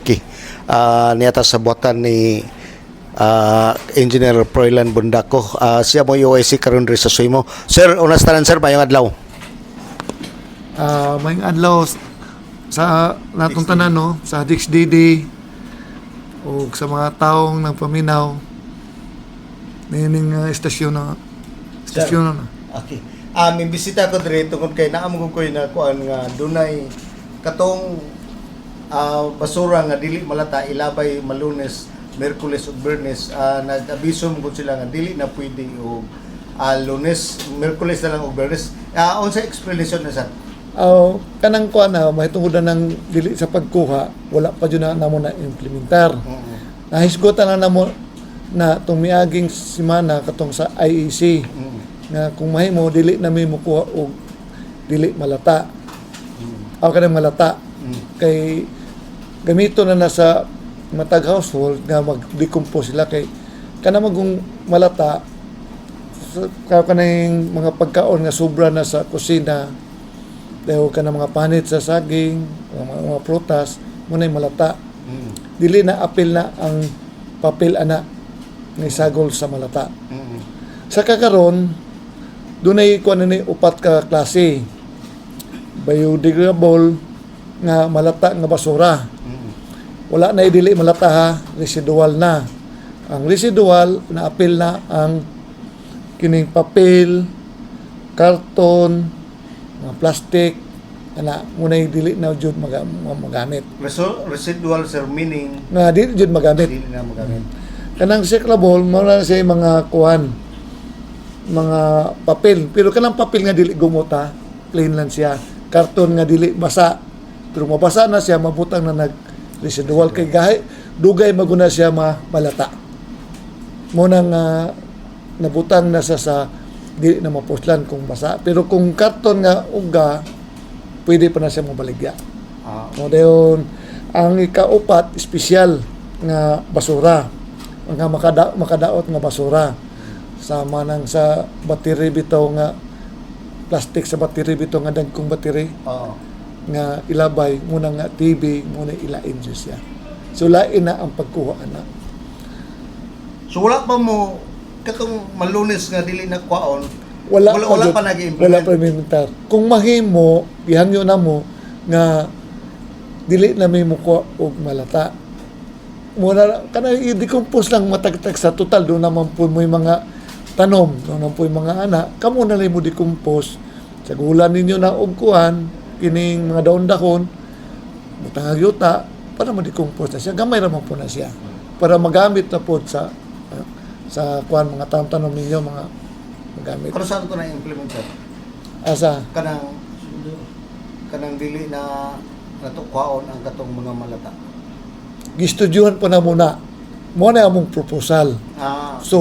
Okay. Niyata sa buhatan ni Engineer Froilan Bundaco. Siya mo UIC karon diri sa Suimo. Sir, unas tanan sir, mayong adlaw. May adlaw sa natong tanan no, sa DXDD o sa mga taong nagpaminaw nining estasyon na Okay. May bisita ko diri tungod kay naamo ko na kuan nga dunay katong basura nga dili malata ilabay Malunes, Miyerkules ug Biyernes. Nag-abiso mo sila nga dili na pwede og Lunes, Miyerkules na lang ug Biyernes. Unsa explanation na sa kanang kuan na mahitungod ng dili sa pagkuha wala pa jud na namo na implementar. Nahisgotan na namo na tung miaging semana katong sa IEC nga kung mahimo dili na may mukuha og dili malata. Kanang malata kay gamito na sa matag household nga mag-decompose sila kay kana magong malata kanang mga pagkaon nga sobra na sa kusina dahil ka mga panit sa saging, mga prutas, muna yung malata. Dili na apil na ang papel ana ng sagol sa malata. Sa kakaron, doon ay kuha na upat ka klase. Biodegradable nga malata nga basura. Wala na dili malata ha, residual na. Ang residual, na apil na ang kining papel, karton, mga plastic, ana muna dili na jud magamit. Residual sir meaning Nga dili jud magamit. dili na magamit. Kanang recyclable mo na siya mga kuan, mga papel. Pero kanang papel nga dili gumuta, plain lang siya. Karton nga dili basa. Pero mabasa na siya, mabutang na nag-residual kay gahi dugay maguna siya malata. Mo nang nabutang na sa dili na mapuslan kung basa. Pero kung karton nga uga, pwede pa na siya mabaligya. O dayon, ang ikaupat, espesyal nga basura. Nga makadaot nga basura. Sama nang sa battery bitaw nga plastic sa battery bitaw nga dagkong battery. Nga ilabay muna nga TV, muna ilain siya. So lain na ang pagkuha na. So wala pa mo katong Malunes nga dili na kwaon. Wala pa Wala pa implementar. Kung mahimo, ihangyo na mo nga dili na may mukuha og malata. Muna kana i-decompose lang matagtag sa total do naman po mo mga tanom, do naman po mga anak, kamo na lang mo decompose. Sagulan ninyo na og kuan kining mga daon dahon, butang yuta para ma-decompose na siya. Gamay ra man po na siya para magamit na po sa kuan mga tanom ninyo mga magamit. Pero saan ko na implement sir? Asa? Kanang dili na natukwaon ang katong mga malata. Gistudyuhan po na muna. Mo na among proposal. So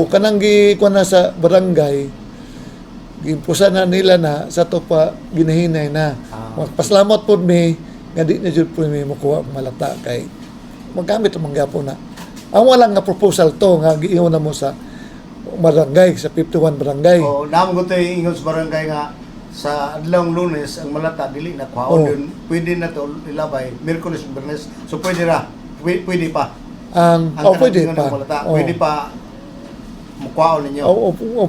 kanang gikuan na sa barangay, gimpusa na nila na sa to pa ginahinay na. Magpasalamat po mi nga di na jud po mi makuha og malata kay magamit ang manggapon na. Ang walang nga proposal to nga giingon na mo sa barangay, sa 51 barangay. Namo ko tayo ingon sa barangay nga sa adlawng Lunes ang malata dili na kwaon yun. Pwede na to ilabay Miyerkules ug Biyernes. So pwede ra. Pwede pa. Pwede pa. Pwede pa mukwaon ninyo.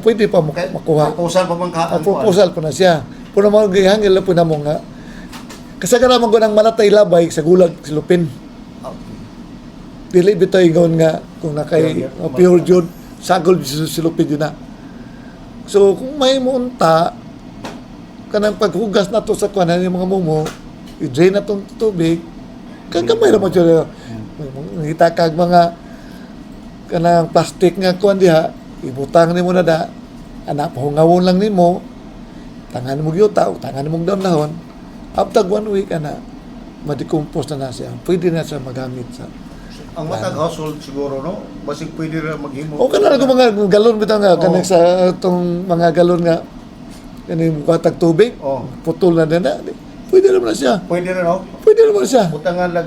Pwede pa makuha. Proposal pa man ka. Proposal pa na siya. Puno mga gihangil po na mo nga. Kasagara mo ng malata ilabay sa gulag silupin. Dili bitaw ingon nga kung nakay pure jud sagol silupin yun na. So kung may muunta kanang paghugas na to sa kuanan yung mga mumo, i-drain na tong tubig, kagamay naman siya. Ngita kag mga kanang plastic nga kuan diha, ibutang nimo na da, anak pahungawon lang nimo, tangan mo yuta, tangan mo dahon. After 1 week ma-decompose na siya. Pwede na siya magamit sa ang matag household siguro no, basig pwede ra maghimo. Kana ko mga galon bitaw nga kanang sa tong mga galon nga kaning katag tubig. Putol na na. Pwede naman na siya. Pwede na no? Pwede naman siya. Butangan lag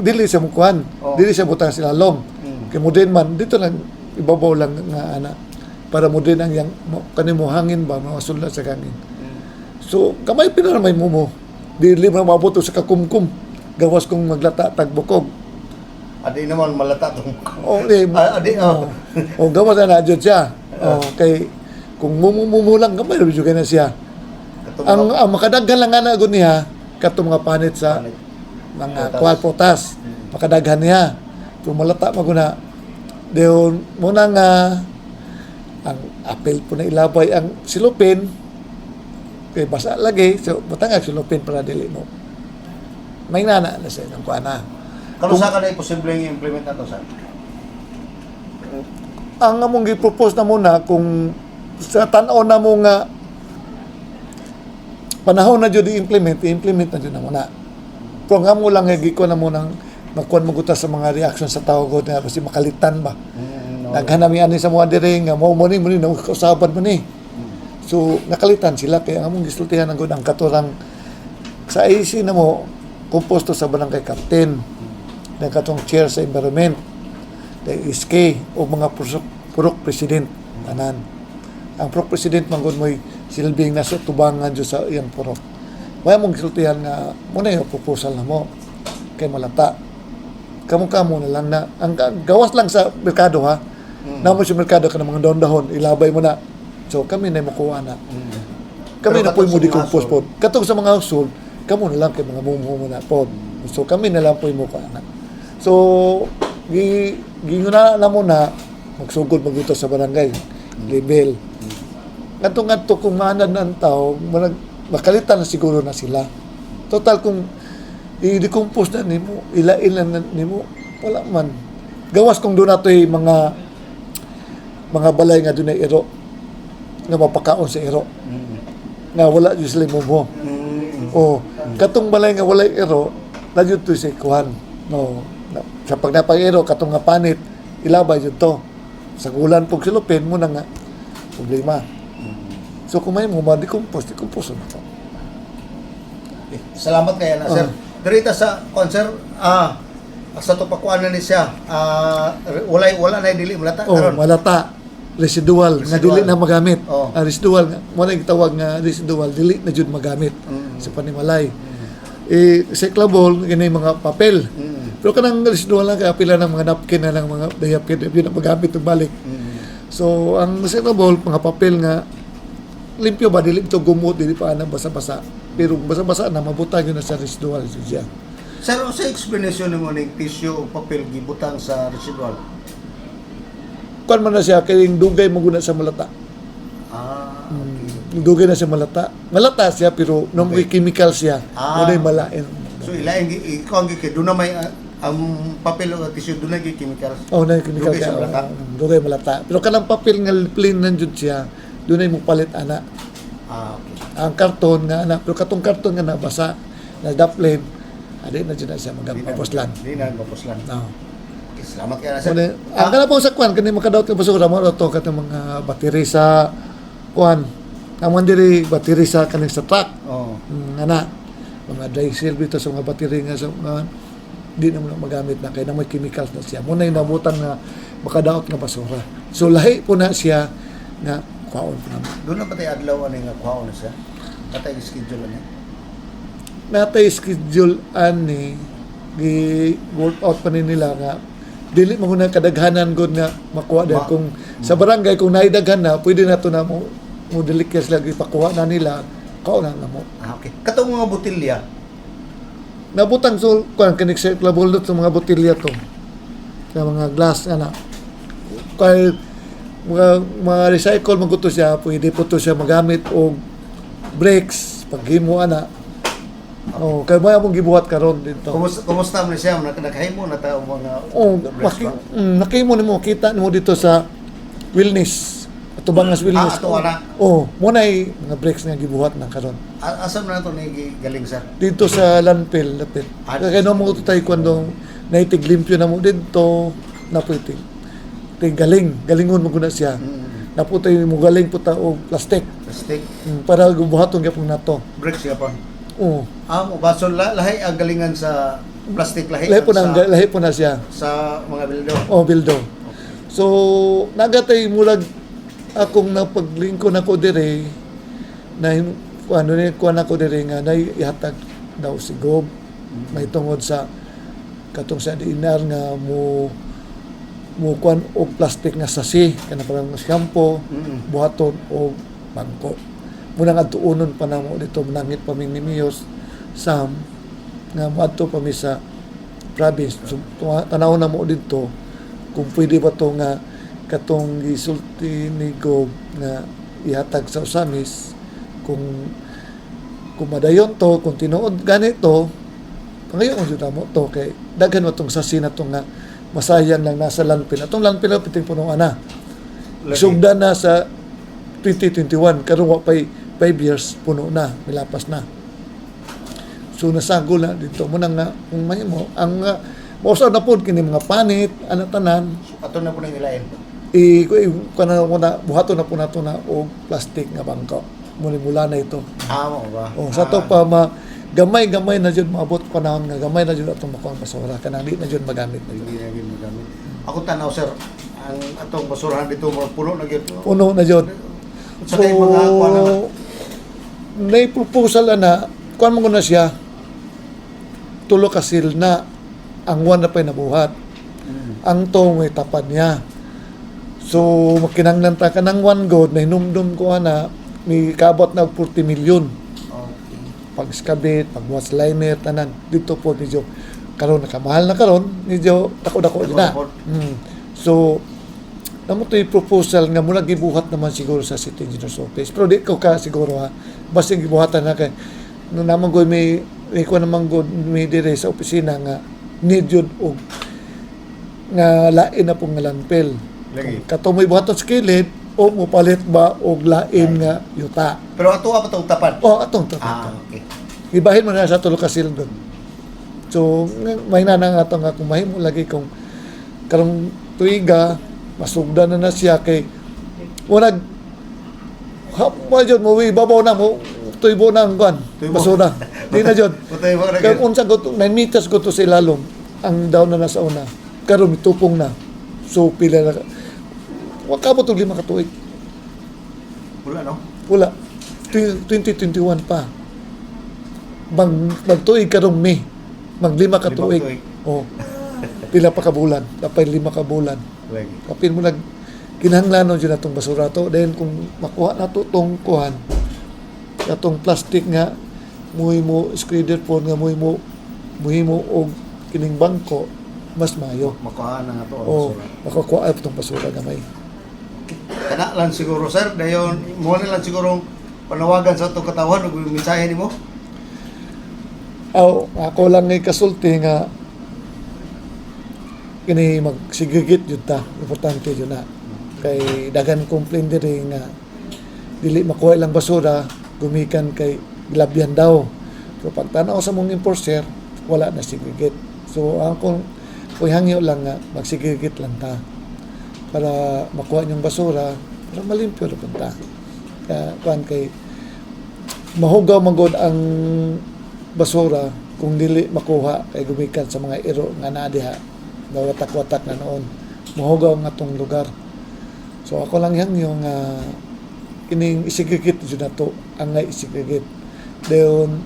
Dili siya mukuhan. Dili siya butang sila long. Kay modern man dito lang ibabaw lang nga ana para modern ang yang kanimo hangin ba masulat sa hangin. So kamay pina may mumo. Dili man mabuto sa kakumkum. gawas kong maglata tagbukog. Adi naman malata tong. O, Adi, o gawas na jud siya. O, kay kung mumulang gamay jud na siya. Ang makadaghan lang ana gud niya katong mga panit sa mga potas. Makadaghan niya. Kung malata maguna deon muna nga ang apel po na ilabay ang silupin kay basa lagi so matangag silupin para dili mo may nana na siya ng kuana. Kano sa kanay posibleng i-implement nato sa? Ang among gi-propose na muna kung sa tan-aw na mo nga panahon na jud i-implement na jud na muna. Pero nga mo lang giko na mo nang magkuan mo sa mga reaction sa tao gud na basi makalitan ba. Naghanami ani sa mga dire nga mo ni na kausaban man ni. So nakalitan sila kaya ang among gisultihan ang gud ang katurang sa IC na mo komposto sa barangay captain ng katong chair sa environment the SK o mga purok president tanan. Ang purok president man gud moy silbing nasa tubangan jud sa iyang purok. Wala mong gisultihan nga mo na yung proposal na mo kay malata. Kamo na lang na ang gawas lang sa merkado ha. Namo sa merkado ka ng mga dahon ilabay mo na. So kami na makuha na. Kami na po mo decompose po. Katong sa mga household, kamo na lang kay mga mumuho na po. So kami na lang po mo ka na. So ginguna na mo na magsugod magutos sa barangay level. Ngadto kung maanad na ang tao, makalitan na siguro na sila. Total kung i-decompose na nimo, ila-ila na nimo, wala man. Gawas kung doon nato mga balay nga doon ay iro nga mapakaon sa iro nga wala yung sila mo o katong balay nga wala iro na yun to sa ikuhan sa pagnapang iro katong nga panit ilabay yun to sa gulan pag silupin mo na nga problema so kung may mo ma-decompose na to. Salamat kaya na sir. Dirita sa concert sa to pakuan na ni siya wala na dili malata karon. Malata residual nga dili na magamit. Residual nga mo na gitawag nga residual dili na jud magamit sa panimalay. Sa klabol ganay mga papel. Pero kanang residual lang kay apila ng mga napkin na lang mga dayapkin yun na magamit ug balik. So ang sa klabol mga papel nga limpyo ba dili to gumot dili pa na basa-basa. Pero basa-basa na mabutang yun na sa residual siya. Sir, sa explanation mo ng tissue o papel gibutang sa residual? Kuan man na siya kay dugay maguna sa malata. Okay. Dugay na siya malata. Malata siya pero no may chemical siya. Munay malain. So ilaing ikaw ang gikay doon na may ang papel o tissue doon na gi chemicals. Na chemical Dugay sa siya. malata. Dugay malata. Pero kanang papel nga plain nanjud siya, doon ay mo palit ana. Okay. Ang karton nga ana, pero katong karton nga nabasa, na daplin, adi na dyan na siya magpapuslan. Di na magpapuslan. No. Okay, salamat kaya na sir. Ang kana po sa kwan kani makadaot ka basura mo to katong mga battery sa kwan. Ang man diri battery sa kaning sa truck. Ana mga diesel bito sa mga battery nga sa di na mo magamit na kay na may chemicals na siya. Muna yung nabutan na makadaot nga basura. So lahi po na siya nga kwaon po naman. Doon na patay adlaw ano nga kwaon na siya? Patay schedule na niya? Natay schedule ani gi-work out pa nila nga dili mo na kadaghanan gud nga makuha dahil kung sa barangay kung naidaghan na pwede na to na mo delikas lagi pakuha na nila kaunan na mo. Okay. Katong mga botilya nabutang so kuan kanik sa labulot sa mga botilya to sa mga glass ana kay mga recycle maguto siya pwede po to siya magamit og bricks paghimo ana kay mo among gibuhat karon dito. Kumusta man siya nakahimo na ta mga nakahimo nimo kita nimo dito sa wellness Tubangas wellness. Ato ana. Mo nay mga bricks nga gibuhat na karon. Asam na to ni galing sir? Dito sa landfill lapit. Kaya no mo tutay kuando naitig limpyo na mo dito na pwede. Galingon mo guna siya. Naputay mo galing puta og plastic. Para gubuhaton gyapon nato. Bricks gyapon. Mo baso lahi ang galingan sa plastic lahi. Lahi po na siya sa mga bildo. Bildo. So nagatay mulag akong napaglingkod ako dire na kuan ako dire nga nay ihatag daw si Gob may tungod sa katong sa diinar nga mo kuan og plastic nga sasi kana parang shampoo, buhaton o bangko. Muna nga tuunon pa namo dito manangit pa mi ni Miyos Sam nga moadto pa mi sa province. So, tanaw na mo dito kung pwede ba to nga katong gisulti ni Gob nga ihatag sa Usamis kung madayon to, kung tinuod ganito, ngayon ang juta mo to kay daghan mo tong sasi na to nga masayang lang nasa landfill. Atong landfill piting punuan na. Sugdan na sa 2021 karon wa pay 5 years puno na, milapas na. So nasagol na dito mo nga kung mahimo ang mausaw na pud kini mga panit ana tanan Ato na po na nilain. kana mo na buhaton na po nato na og plastic nga bangko. Mula na ito. Mo ba? Sa to pa gamay na jud maabot panahon nga gamay na jud atong makuha basura kanang di na jud magamit na jud. Hindi na gyud magamit. Ako tanaw sir, ang atong basurahan dito puno na gyud. Puno na jud. Sa kay mga kuha na may proposal na kuan mo na siya tulo ka sil na ang one na pa'y nabuhat. Ang to may tapad niya. So makinanglan ta kanang one god na hinumdum ko na may kabot na 40 milyon. Okay. Pag-skabit, pag-wash liner, tanan. Dito po medyo karon nakamahal na karon, medyo dako-dako din na. So, namo to yung proposal nga mula gibuhat naman siguro sa City Engineer's Office. Pero di ko ka siguro ha. Basta gibuhatan na kay naman ko may ko naman go may dire sa opisina nga need yun og nga lain na pong landfill. Lagi. Katong may buhaton sa kilid o mupalit ba og lain nga yuta. Pero ato pa tong tapad. Atong to. Okay. Ibahin mo na sa tulo ka silgon. So, may nanang ato nga kung mahimo lagi kung karong tuiga, masugdan na siya kay unag hapon jud mo ibabaw na mo tuybo na ang kuan basura. Di na jud. Putay mo na Kaya gyud. unsa go 9 meters go to sa ilalom ang down na nasa una. Karon mitupong na. So pila na wa ka mo tug 5 ka tuig. Wala no. Wala. 2021 pa. Magtuig karong May. Maglima ka Limang tuig. tuig. Oh. Pila pa ka bulan. Kapay 5 ka bulan. Lagi. Kapin mo nag kinahanglanon dyan natong basura to. Then kung makuha na to tong kuhan, atong plastic nga, muhi mo, squidder po nga muhi mo og kining bangko, mas mayo. Makuha na nga to ang O, basura. makakuha tong basura gamay. Kana lang siguro sir, dayon mo na lang siguro panawagan sa itong katawan ug mensahe nimo. Ako lang ngay kasulti nga kini magsigigit jud ta, importante jud na. Kay dagan complain diri nga dili makuha ilang basura gumikan kay gilabyan daw. So pagtanaw sa mong enforcer, wala na sigigit. So ako kung hangyo lang nga magsigigit lang ta para makuha yung basura para malimpyo ra punta. Kaya kuan kay mahugaw magod ang basura kung dili makuha kay gumikan sa mga iro nga naa diha watak-watak na noon mahugaw nga tong lugar. So ako lang yung kining isigigit jud nato ang nga isigigit dayon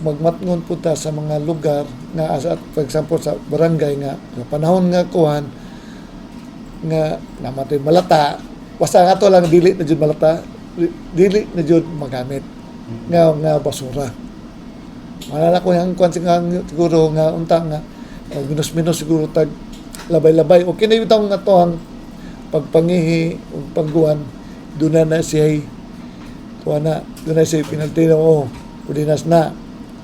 magmatngon punta sa mga lugar nga for example sa barangay nga sa panahon nga kuhan nga namatay malata basta nga to lang dili na jud malata dili na jud magamit nga basura. Malala ko yung kwan siguro nga unta nga minus-minus siguro tag labay-labay o kinahitang nga to ang pagpangihi o pagguan doon na siya kuha na doon na siya pinalti na pudinas na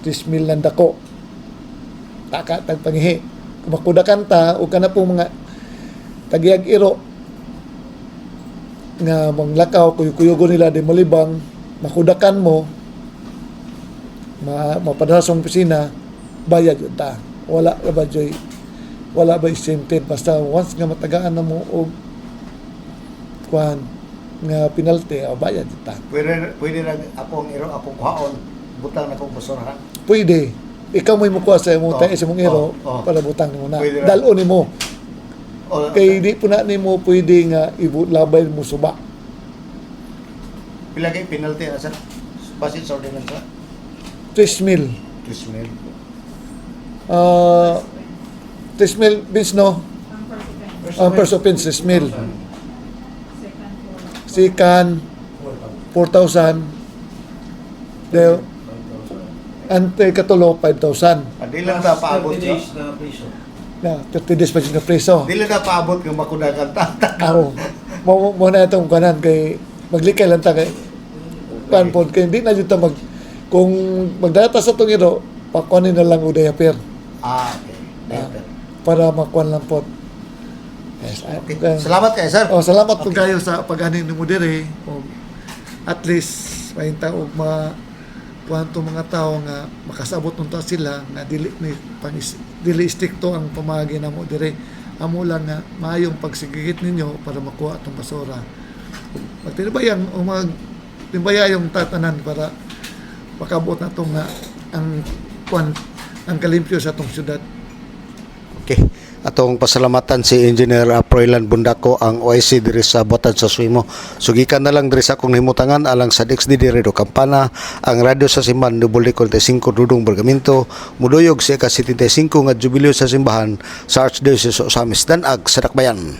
3,000 lang dako taka tagpangihi kung makudakan ta o ka na pong mga tagiyag iro nga manglakaw kuyugo nila di malibang makudakan mo mapadala sa opisina bayad yun ta wala ba exempted basta once nga matagaan na mo og kuan nga penalty o bayad yun ta Pwede na akong iro akong kuhaon butang na akong basurahan. pwede ikaw may mukuha sa imong tayo sa imong iro para butang nimo na dalo nimo kay di po na nimo pwede nga labay mo suba. Pila kay penalty na sir? Basit sa ordinance 3,000 3,000. 3,000 beans, no? Ang first offense, 3,000. Second, 4,000. The ante katulo, 5,000. Di lang na paabot 30 siya. days na priso. Na, 30 days pa siya na preso. Di lang na paabot ng makudagan tatak. Ako, mo na itong kanan kay maglikay lang ta kay panpon kay hindi na dito kung magdata sa itong iro, pakuanin na lang uday apir Okay. Better. para makuan lang po. Yes, Okay. Salamat kayo, sir. salamat po kayo sa pag-anin ni mo dire. At least may tao kuanto mga tao nga makasabot nunta sila nga dili stricto ang pamagi namo dire. Amo lang nga maayong pagsigigit ninyo para makuha itong basura. Magtinibayang o magtinibaya yung tatanan para makabot na itong ang kalimpyo sa itong syudad. Okay. Atong pasalamatan si Engineer Froilan Bundako ang OIC diri sa Botan sa Suimo. Sugikan na lang diri sa akong himutangan alang sa DXD diri do Kampana, ang radyo sa Simbahan Double 45 Dudong Bergamento, muduyog sa ika-75 nga jubileo sa simbahan sa Archdiocese of Osamis Danag sa Dakbayan.